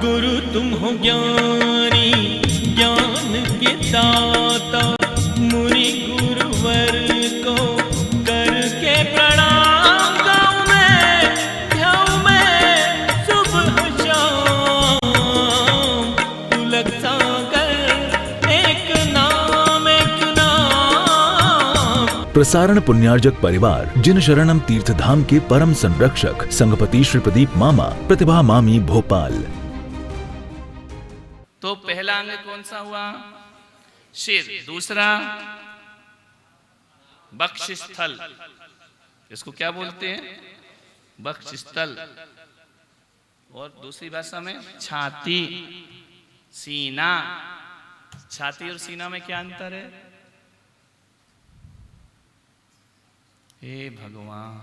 गुरु तुम हो ज्ञानी ज्ञान के दाता, मुनि गुरुवर को करके प्रणाम गाऊं मैं, ध्याऊं मैं सुबह शाम। पुलक सागर एक नाम एक नाम। प्रसारण पुण्यार्जक परिवार जिन शरणम तीर्थ धाम के परम संरक्षक संघपति श्री प्रदीप मामा, प्रतिभा मामी, भोपाल। तो पहला अंग कौन सा हुआ? सिर। दूसरा वक्षस्थल, इसको क्या बोलते हैं? वक्षस्थल। और दूसरी भाषा में छाती, सीना। छाती और सीना में क्या अंतर है? हे भगवान,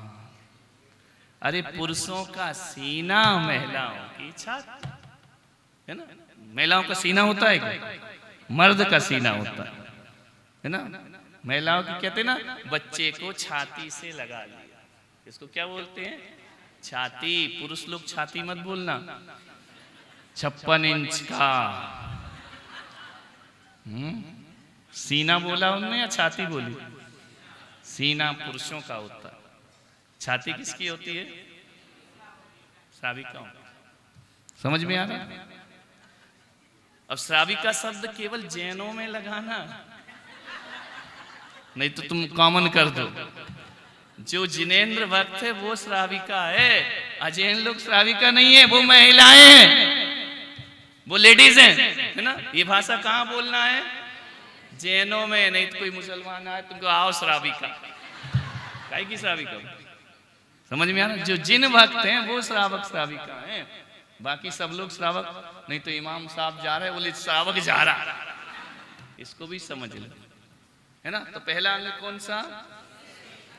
अरे पुरुषों का सीना, महिलाओं की छाती, है ना? महिलाओं का सीना होता है क्या? मर्द का सीना होता है ना? महिलाओं की कहते हैं ना, बच्चे को छाती से लगा लिया, इसको क्या बोलते हैं? छाती। पुरुष लोग छाती मत बोलना, 56 इंच का। सीना बोला उन्होंने या छाती बोली? सीना पुरुषों का होता है, छाती किसकी होती है? श्राविकाओं। समझ में आ रहा? अब श्राविका शब्द केवल जैनों में लगाना, नहीं तो तुम कॉमन कर दो। जो जिनेंद्र भक्त है वो श्राविका है, अजैन लोग श्राविका नहीं है, वो महिलाएं हैं, वो लेडीज हैं, है ना? ये भाषा कहाँ बोलना है? जैनों में। नहीं तो कोई मुसलमान आए तुमको आओ श्राविका, काहे की श्राविका? समझ में आ रहा? जो जिन भक्त हैं वो श्रावक श्राविका हैं, बाकी सब लोग श्रावक नहीं। तो इमाम साहब जा रहे, बोले श्रावक जा रहा, इसको भी समझ लो, है ना? तो पहला अंग कौन सा?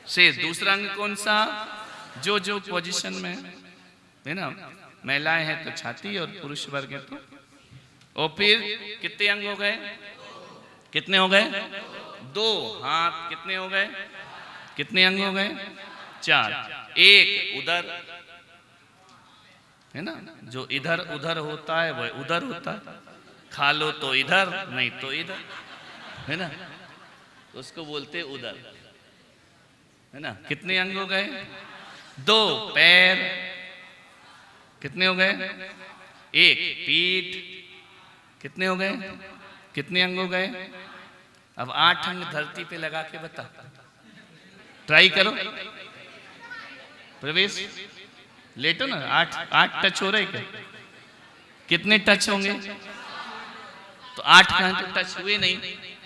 सिर। दूसरा अंग कौन सा? जो जो पोजीशन में है ना, महिलाएं हैं तो छाती और पुरुष वर्ग है तो। और फिर कितने अंग हो गए? कितने हो गए? 2 हाथ। कितने हो गए? कितने अंग हो गए? 4। एक उदर, है ना? जो इधर उधर होता है वह उधर होता है, खा लो तो इधर, नहीं तो इधर, है ना? तो उसको बोलते उदर, है ना? कितने अंग हो गए? 2 पैर। कितने हो गए? 1 पीठ। कितने हो गए? कितने अंग हो गए? अब 8 अंग धरती पे लगा के बता, ट्राई करो। प्रवेश लेटो ना। 8 टच हो रहे क्या? कितने टच होंगे? तो 8 का तो टच हुए नहीं,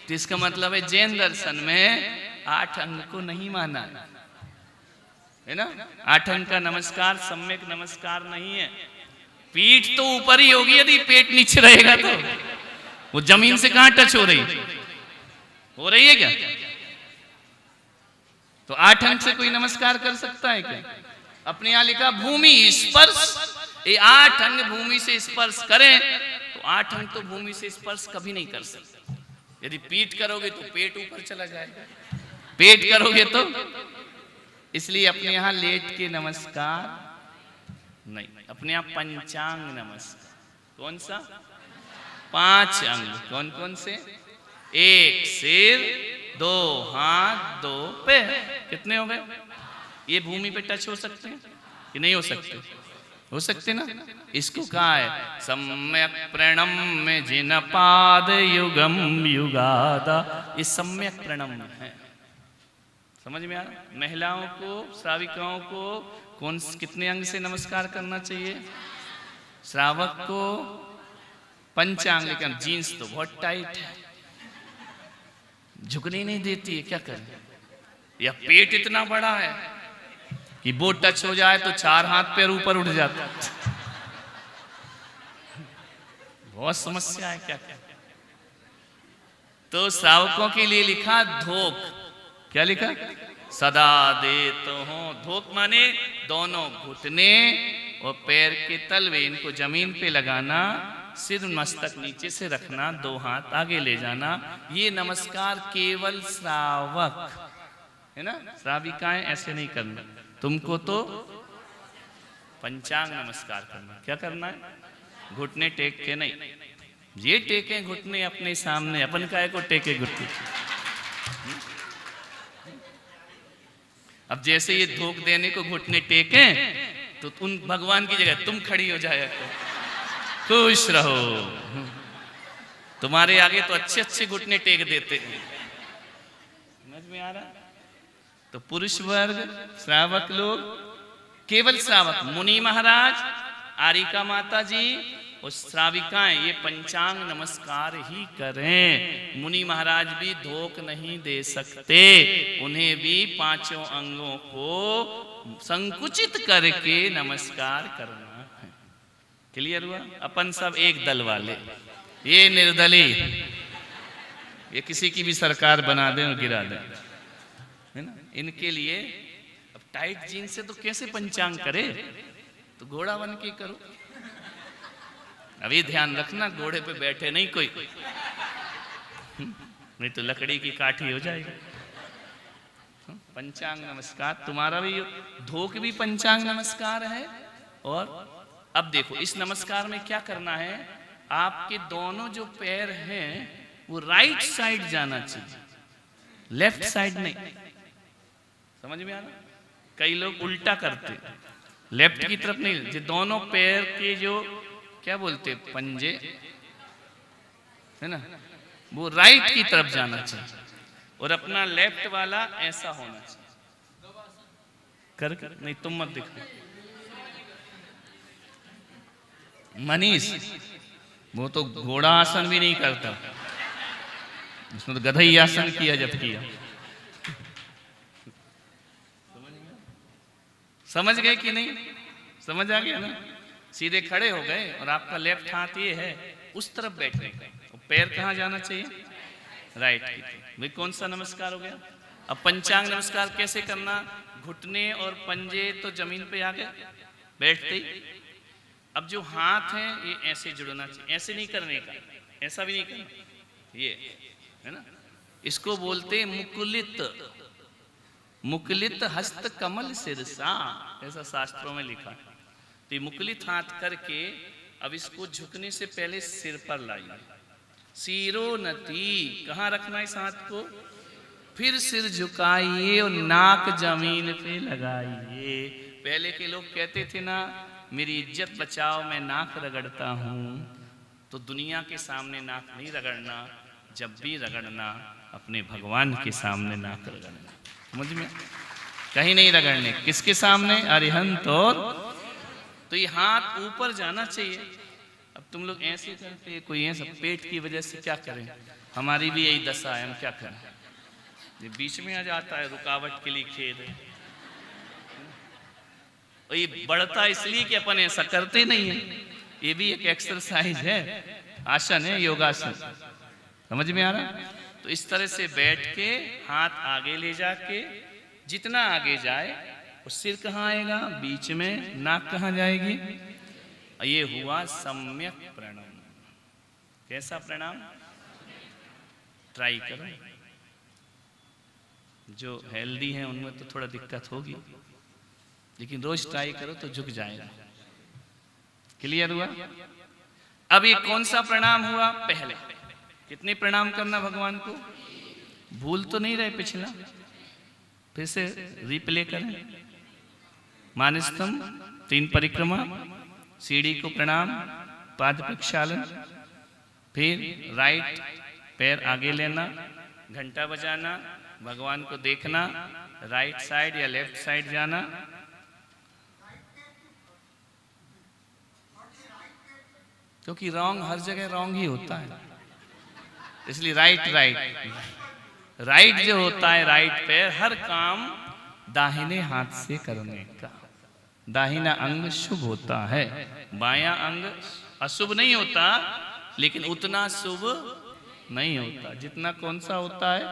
तो इसका मतलब है जैन दर्शन में 8 अंग को नहीं माना है ना? 8 अंग का नमस्कार सम्यक नमस्कार नहीं है। पीठ तो ऊपर ही होगी, यदि पेट नीचे रहेगा तो वो जमीन से कहां टच हो रही है क्या? तो 8 अंग से कोई नमस्कार कर सकता है क्या? अपने यहां लिखा भूमि स्पर्श, ये 8 अंग भूमि से स्पर्श करें तो 8 अंग तो भूमि से स्पर्श कभी नहीं कर सकते। यदि पीठ करोगे तो पेट ऊपर चला जाएगा, पेट करोगे तो, इसलिए अपने यहां लेट के नमस्कार नहीं, अपने यहां पंचांग नमस्कार। कौन सा? 5 अंग। कौन कौन से? 1 सिर, 2 हाथ, 2 पैर। कितने हो गए? ये भूमि पे टच हो सकते हैं कि नहीं हो सकते? हो सकते ना? इसको कहा है सम्यक प्रणम्य जिन पाद युगम युगादा। ये सम्यक प्रणम्य है। समझ में आ रहा? महिलाओं को, श्राविकाओं को कितने अंग से नमस्कार करना चाहिए? श्रावक को पंचांग, लेकिन जीन्स तो बहुत टाइट है, झुकने नहीं देती है, क्या करें? या पेट इतना बड़ा है कि वो टच हो जाए तो 4 हाथ पैर ऊपर उठ जाता है। बहुत समस्या है, क्या क्या? तो श्रावकों के लिए लिखा धोक। क्या लिखा? सदा दे तो हो। धोक माने दोनों घुटने और पैर के तलवे, इनको जमीन पे लगाना, सिर मस्तक नीचे से रखना, 2 हाथ आगे ले जाना। ये नमस्कार केवल श्रावक, है ना? श्राविकाएं ऐसे नहीं करना, तुमको तो पंचांग नमस्कार करना। क्या करना है? घुटने टेक के नहीं, ये टेके घुटने अपने सामने, अपन काय को टेके घुटने। अब जैसे ये धोख देने को घुटने टेके तो उन भगवान की जगह तुम खड़ी हो जाए, खुश रहो, तुम्हारे आगे तो अच्छे अच्छे घुटने टेक देते हैं। समझ में आ रहा? तो पुरुष वर्ग, श्रावक लोग, केवल श्रावक, मुनि महाराज, आरिका माता जी और श्राविकाएं ये पंचांग नमस्कार ही करें। मुनि महाराज भी धोख नहीं दे सकते, उन्हें भी पांचों अंगों को संकुचित करके नमस्कार करना है। क्लियर हुआ? अपन सब एक दल वाले, ये निर्दली, ये किसी की भी सरकार बना दें और गिरा दें, है ना? इनके लिए अब टाइट जीन्स से तो कैसे पंचांग करे, तो घोड़ा बन के करो। अभी ध्यान रखना, घोड़े पे बैठे नहीं कोई, नहीं तो लकड़ी की काठी हो जाएगी। पंचांग नमस्कार तुम्हारा भी, धोख भी पंचांग नमस्कार है। और अब देखो इस नमस्कार में क्या करना है, आपके दोनों जो पैर हैं वो राइट साइड जाना चाहिए, लेफ्ट साइड नहीं। समझ में आ रहा? कई लोग उल्टा करते, लेफ्ट की तरफ नहीं, जो दोनों पैर के जो क्या बोलते पंजे है ना, वो राइट की तरफ जाना चाहिए और अपना लेफ्ट वाला ऐसा होना चाहिए। कर नहीं तुम मत दिखो मनीष, वो तो घोड़ा आसन भी नहीं करता, उसने तो गधई आसन किया जब किया। समझ गए कि नहीं? समझ आ गया ना? सीधे खड़े हो गए और आपका लेफ्ट हाथ ये है, उस तरफ बैठने का, पैर कहाँ जाना चाहिए? राइट की तरफ। भाई कौन सा नमस्कार हो गया? अब पंचांग नमस्कार कैसे करना? घुटने और पंजे तो जमीन पे आ गए बैठते ही। अब जो हाथ है ये ऐसे जुड़ना चाहिए, ऐसे नहीं करने का, ऐसा भी नहीं करना, ये है ना, इसको बोलते मुकुलित, मुकुलित हस्त कमल सिरसा, ऐसा शास्त्रों में लिखा है। तो ये मुकुलित हाथ करके अब इसको झुकने से पहले सिर पर लाइए, सिरोन्नति, कहाँ रखना है इस हाथ को? फिर सिर झुकाइए और नाक जमीन पे लगाइए। पहले के लोग कहते थे ना, मेरी इज्जत बचाओ मैं नाक रगड़ता हूँ, तो दुनिया के सामने नाक नहीं रगड़ना, जब भी रगड़ना अपने भगवान के सामने नाक रगड़ना। समझ में? कहीं नहीं रगड़ने, किसके सामने? अरिहंत। और तो ये हाथ ऊपर जाना चाहिए। अब तुम लोग ऐसे करते, कोई ऐसा, पेट की वजह से क्या करें, हमारी भी यही दशा है, हम क्या करें, ये बीच में आ जाता है, रुकावट के लिए खेद है। और ये बढ़ता इसलिए कि अपन ऐसा करते नहीं है, ये भी एक एक्सरसाइज है, आसन है, योगासन। समझ में आ रहा? तो इस तरह से बैठ के हाथ आगे ले जाके, जितना आगे जाए और सिर कहाँ आएगा? बीच में। नाक कहाँ जाएगी? ये हुआ सम्यक प्रणाम। कैसा प्रणाम? ट्राई करो, जो हेल्दी है उनमें तो थोड़ा दिक्कत होगी, लेकिन रोज ट्राई करो तो झुक जाएगा। क्लियर हुआ? अब ये कौन सा प्रणाम हुआ? पहले कितने प्रणाम करना भगवान को? भूल तो नहीं रहे पिछला? फिर से रिप्ले करें। मानस्तम, 3 परिक्रमा, सीढ़ी को प्रणाम, पाद प्रक्षालन, फिर राइट पैर आगे लेना, घंटा बजाना, भगवान को देखना, राइट साइड या लेफ्ट साइड जाना, क्योंकि रॉन्ग हर जगह रॉन्ग ही होता है, इसलिए राइट राइट राइट जो होता है, राइट पैर, हर काम दाहिने हाथ से करने का। दाहिना अंग शुभ होता है, बायां अंग अशुभ नहीं होता, लेकिन उतना शुभ नहीं होता जितना कौन सा होता है?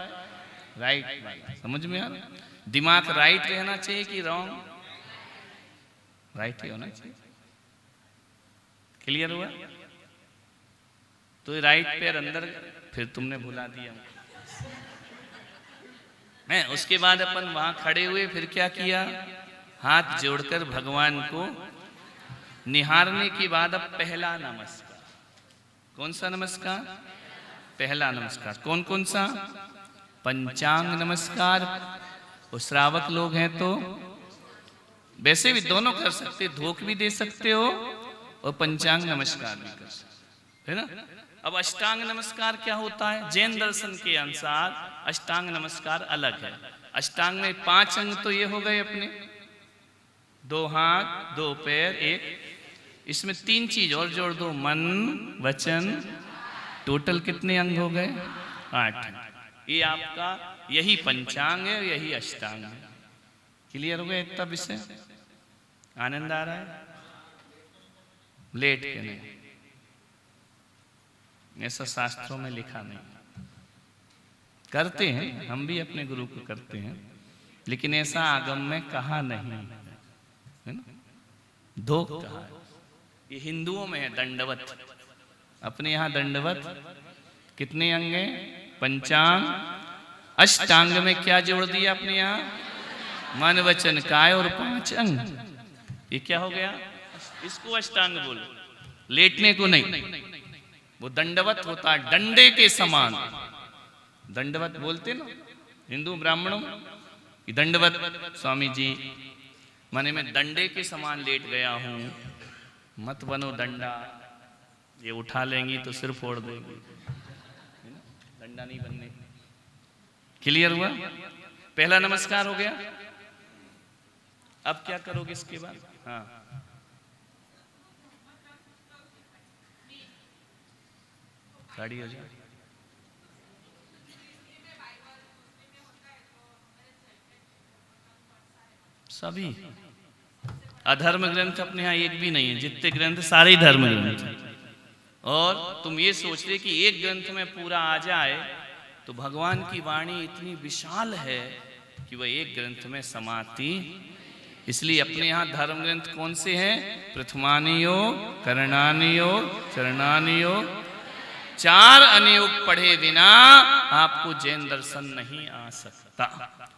राइट वाला। समझ में आ रहा? दिमाग राइट रहना चाहिए कि रॉन्ग? राइट ही होना चाहिए। क्लियर हुआ? तो राइट पैर अंदर, फिर तुमने भुला दिया है। उसके बाद अपन वहां खड़े हुए, फिर क्या किया? हाथ जोड़कर भगवान को निहारने के बाद अब पहला नमस्कार। कौन सा नमस्कार? पहला नमस्कार। कौन कौन सा? पंचांग नमस्कार। वो श्रावक लोग हैं तो वैसे भी दोनों कर सकते, धोख भी दे सकते हो और पंचांग नमस्कार भी कर सकते, है ना। अब अष्टांग नमस्कार क्या होता है? जैन दर्शन के अनुसार अष्टांग नमस्कार अलग है। अष्टांग में 5 अंग तो ये हो गए अपने, 2 हाथ 2 पैर 1, इसमें 3 चीज और जोड़ दो, मन वचन, टोटल कितने अंग हो गए? 8। ये आपका यही पंचांग है, यही अष्टांग है। क्लियर हो गया इतना विषय? आनंद आ रहा है? लेट के नहीं, ऐसा शास्त्रों में लिखा नहीं। करते हैं हम भी, अपने गुरु को करते हैं, लेकिन ऐसा आगम में कहा नहीं है ना, धोख कहा है। ये हिंदुओं में है दंडवत, अपने यहाँ दंडवत कितने अंग हैं? पंचांग। अष्टांग में क्या जोड़ दिया अपने यहाँ? मन वचन काय और 5 अंग। ये क्या हो गया? इसको अष्टांग बोलो, लेटने को नहीं। वो दंडवत होता है, डंडे के समान। दंडवत बोलते ना हिंदू ब्राह्मणों की, दंडवत स्वामी जी माने मैं डंडे के समान लेट गया हूं, मत बनो डंडा, ये उठा लेंगी तो सिर फोड़ देगी, डंडा नहीं बनने। क्लियर हुआ? पहला नमस्कार हो गया। अब क्या करोगे इसके बाद? हाँ, खड़ी हो जाए। सभी अधर्म ग्रंथ अपने यहाँ एक भी नहीं है, जितने ग्रंथ सारे ही धर्म ग्रंथ हैं। और तुम ये सोच रहे कि एक ग्रंथ में पूरा आ जाए, तो भगवान की वाणी इतनी विशाल है कि वह एक ग्रंथ में समाती। इसलिए अपने यहाँ धर्म ग्रंथ कौन से हैं? प्रथमानि योग, करणानि योग, चरणानि योग। 4 अनयोग पढ़े बिना आपको जैन दर्शन नहीं आ सकता,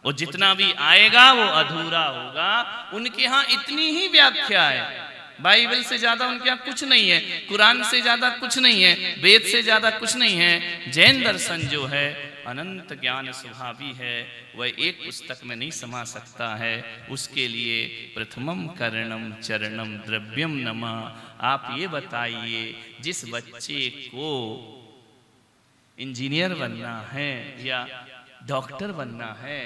और जितना भी आएगा वो अधूरा होगा। उनके यहाँ इतनी ही व्याख्या है, बाइबल से ज्यादा उनके यहाँ कुछ नहीं है, कुरान से ज्यादा कुछ नहीं है, वेद से ज्यादा कुछ नहीं है। जैन दर्शन जो है अनंत ज्ञान स्वभावी है, वह एक पुस्तक में नहीं समा सकता है। उसके लिए प्रथमम करणम चरणम द्रव्यम नमः। आप ये बताइए, जिस बच्चे को इंजीनियर बनना है या डॉक्टर बनना है,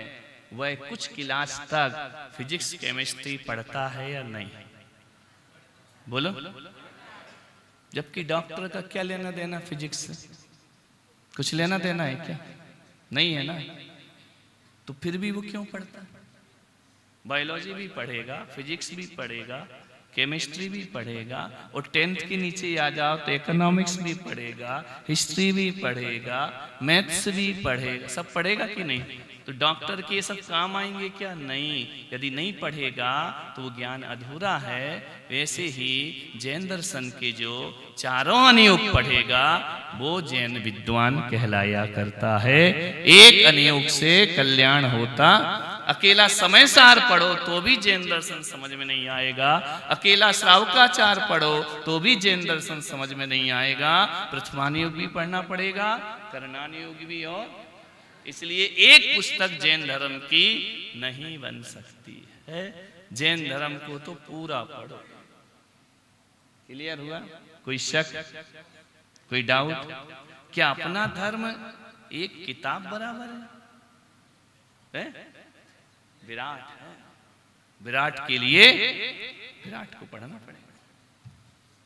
वह कुछ क्लास तक फिजिक्स केमिस्ट्री पढ़ता है या नहीं? बोलो। जबकि डॉक्टर का क्या लेना देना फिजिक्स से? कुछ लेना देना है क्या? नहीं है ना। तो फिर भी वो क्यों पढ़ता है? बायोलॉजी भी पढ़ेगा, फिजिक्स भी पढ़ेगा, केमिस्ट्री भी पढ़ेगा, और 10th के नीचे आ जाओ तो इकोनॉमिक्स भी पढ़ेगा, हिस्ट्री भी पढ़ेगा, मैथ्स भी पढ़ेगा। सब पढ़ेगा कि नहीं? तो डॉक्टर के सब काम आएंगे क्या? नहीं। यदि नहीं पढ़ेगा तो वो ज्ञान अधूरा है। वैसे ही जैन दर्शन के जो 4 अनयोग पढ़ेगा वो जैन विद्वान कहलाया करता है। एक अनयोग से कल्याण होता। अकेला समय सार पढ़ो तो भी जैन दर्शन समझ में नहीं आएगा, अकेला श्रावकाचार पढ़ो तो भी जैन दर्शन समझ में नहीं आएगा। प्रथमानि योग भी पढ़ना पड़ेगा, करणानि योग भी। और इसलिए एक पुस्तक जैन धर्म की नहीं बन सकती है। जैन धर्म को तो पूरा पढ़ो। क्लियर हुआ? कोई शक, कोई डाउट? क्या अपना धर्म एक किताब बराबर है? विराट है। विराट के लिए विराट को पढ़ना पड़ेगा।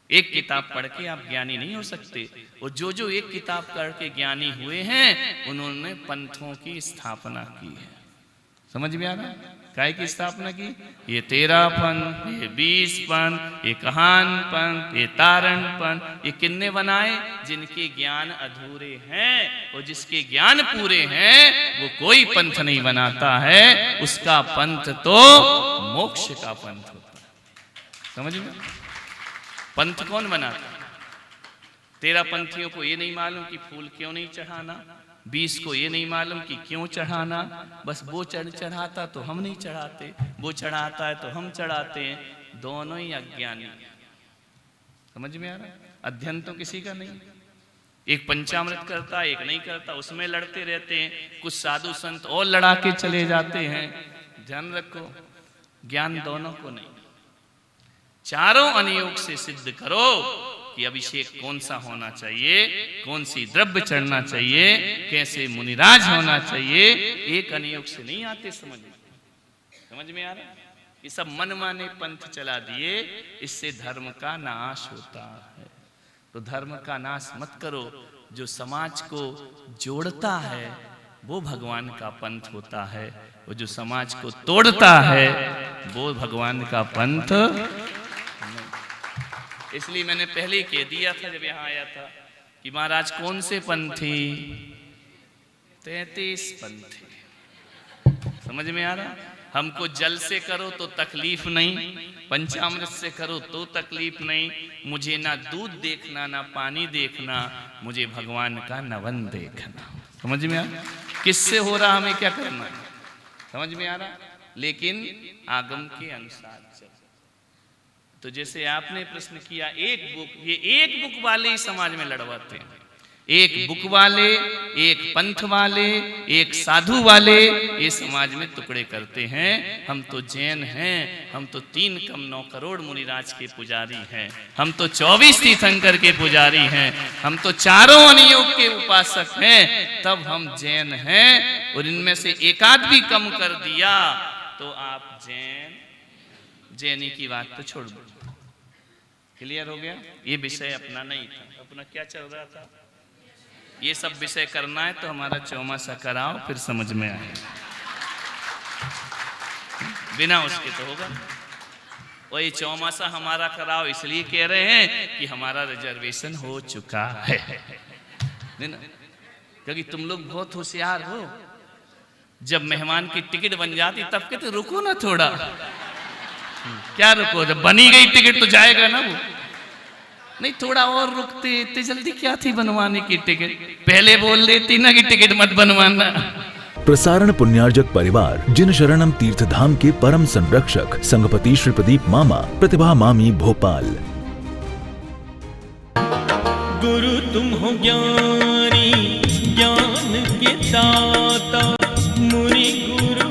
एक किताब पढ़ के आप ज्ञानी नहीं हो सकते। और जो एक किताब पढ़ के ज्ञानी हुए हैं, उन्होंने पंथों की स्थापना की है। समझ में आ रहा है? काय की स्थापना की? ये 13 पंथ, ये 20 पंथ, ये कहान पंथ, ये तारण पंथ। ये किन्ने बनाए? जिनके ज्ञान अधूरे हैं। और जिसके ज्ञान पूरे हैं वो कोई पंथ नहीं बनाता है, उसका पंथ तो मोक्ष का पंथ होता है। समझ में? पंथ कौन बनाता? 13 पंथियों को ये नहीं मालूम कि फूल क्यों नहीं चढ़ाना, 20 को ये नहीं मालूम कि क्यों चढ़ाना। बस वो चढ़ाता तो हम नहीं चढ़ाते, वो चढ़ाता है तो हम चढ़ाते हैं। दोनों ही अज्ञानी। समझ में आ रहा है? अध्ययन तो किसी का नहीं, एक पंचामृत करता एक नहीं करता, उसमें लड़ते रहते हैं। कुछ साधु संत और लड़ा के चले जाते हैं। ध्यान रखो, ज्ञान दोनों को नहीं, चारों अनुयोग से सिद्ध करो कि अभिषेक कौन सा होना चाहिए, कौन सी द्रव्य चढ़ना चाहिए, कैसे मुनिराज होना चाहिए। एक अनुयोग से नहीं आते समझ में आ रहा है? ये सब मनमाने पंथ चला दिए, इससे धर्म का नाश होता है। तो धर्म का नाश मत करो, जो समाज को जोड़ता है वो भगवान का पंथ होता है, वो जो समाज को तोड़ता है वो भगवान का पंथ नहीं। इसलिए मैंने पहले ही कह दिया था जब यहाँ आया था कि महाराज कौन से पंथी, 33 पंथी। समझ में आ रहा? हमको जल से करो तो तकलीफ नहीं, पंचामृत से करो तो तकलीफ नहीं, मुझे ना दूध देखना ना पानी देखना, मुझे भगवान का नवन देखना। समझ में आ रहा? किससे हो रहा, हमें क्या करना है, समझ में आ रहा? लेकिन आगम के अनुसार चल। तो जैसे आपने प्रश्न किया, एक बुक, ये एक बुक वाले ही समाज में लड़वाते हैं। एक बुक वाले, एक पंथ वाले, एक साधु वाले ये समाज में टुकड़े करते हैं। हम तो जैन हैं, हम तो 3 कम 9 करोड़ मुनिराज के पुजारी हैं, हम तो 24 तीर्थंकर के पुजारी हैं, हम तो चारों अनुयोग के उपासक हैं, तब हम जैन हैं। और इनमें से एकाध भी कम कर दिया तो आप जैनी की बात तो छोड़ दो। क्लियर हो गया? ये विषय अपना नहीं था। अपना क्या चल रहा था? ये सब विषय करना है तो हमारा चौमासा कराओ, फिर समझ में आए। बिना उसके तो होगा। और ये चौमासा हमारा कराओ इसलिए कह रहे हैं कि हमारा रिजर्वेशन हो चुका है, क्योंकि तुम लोग बहुत होशियार हो। जब मेहमान की टिकट बन जाती तब कहते रुको ना थोड़ा। क्या रुको, जब बनी गई टिकट तो जाएगा ना वो। नहीं, थोड़ा और रुकते, इतनी जल्दी क्या थी बनवाने की टिकट, पहले बोल देती ना कि टिकट मत बनवाना। प्रसारण पुण्यार्जक परिवार जिन शरणम तीर्थ धाम के परम संरक्षक संघपति श्री प्रदीप मामा, प्रतिभा मामी, भोपाल। गुरु तुम हो ज्ञानी, ज्ञान के दाता, मुनि गुरु